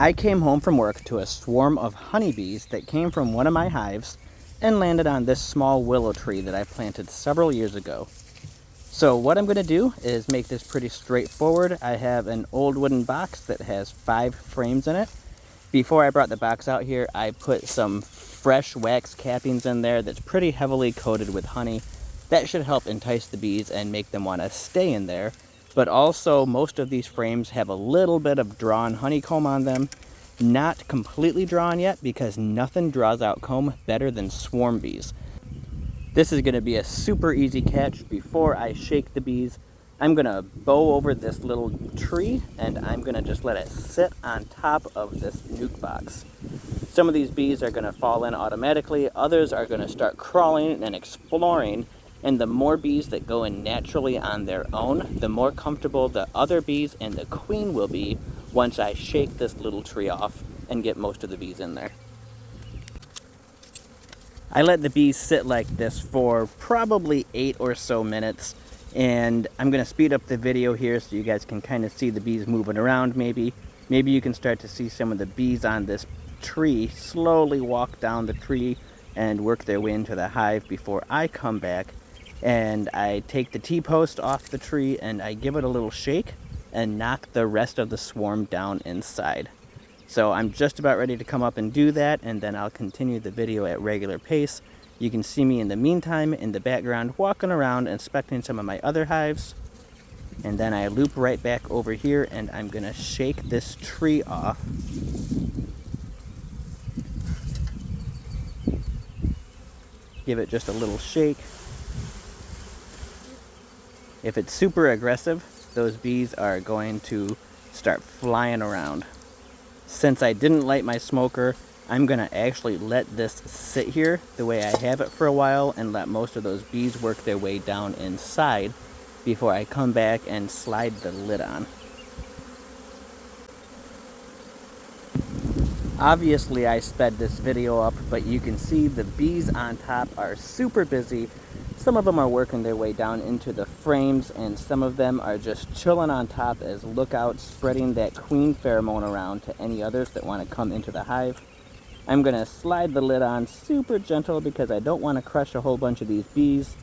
I came home from work to a swarm of honeybees that came from one of my hives and landed on this small willow tree that I planted several years ago. So what I'm going to do is make this pretty straightforward. I have an old wooden box that has 5 frames in it. Before I brought the box out here, I put some fresh wax cappings in there that's pretty heavily coated with honey. That should help entice the bees and make them want to stay in there. But also, most of these frames have a little bit of drawn honeycomb on them. Not completely drawn yet, because nothing draws out comb better than swarm bees. This is going to be a super easy catch. Before I shake the bees, I'm going to bow over this little tree, and I'm going to just let it sit on top of this nuke box. Some of these bees are going to fall in automatically, others are going to start crawling and exploring. And the more bees that go in naturally on their own, the more comfortable the other bees and the queen will be once I shake this little tree off and get most of the bees in there. I let the bees sit like this for probably 8 or so minutes, and I'm going to speed up the video here so you guys can kind of see the bees moving around maybe. Maybe you can start to see some of the bees on this tree slowly walk down the tree and work their way into the hive before I come back. And I take the T-post off the tree and I give it a little shake and knock the rest of the swarm down inside. So I'm just about ready to come up and do that, and then I'll continue the video at regular pace. You can see me in the meantime in the background walking around inspecting some of my other hives. And then I loop right back over here and I'm gonna shake this tree off. Give it just a little shake. If it's super aggressive, those bees are going to start flying around. Since I didn't light my smoker, I'm going to actually let this sit here the way I have it for a while and let most of those bees work their way down inside before I come back and slide the lid on. Obviously I sped this video up, but you can see the bees on top are super busy. Some of them are working their way down into the frames, and some of them are just chilling on top as lookouts, spreading that queen pheromone around to any others that want to come into the hive. I'm going to slide the lid on super gentle because I don't want to crush a whole bunch of these bees.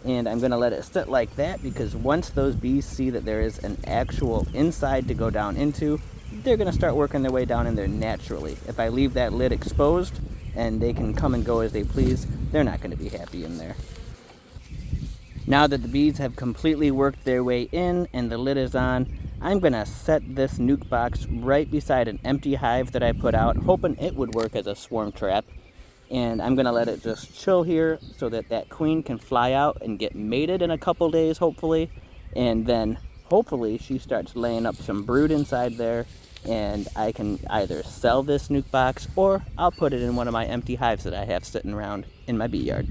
And I'm going to let it sit like that because once those bees see that there is an actual inside to go down into, they're going to start working their way down in there naturally. If I leave that lid exposed and they can come and go as they please, they're not going to be happy in there. Now that the bees have completely worked their way in and the lid is on, I'm going to set this nuke box right beside an empty hive that I put out, hoping it would work as a swarm trap. And I'm going to let it just chill here so that that queen can fly out and get mated in a couple days, hopefully. And then hopefully she starts laying up some brood inside there, and I can either sell this nuke box or I'll put it in one of my empty hives that I have sitting around in my bee yard.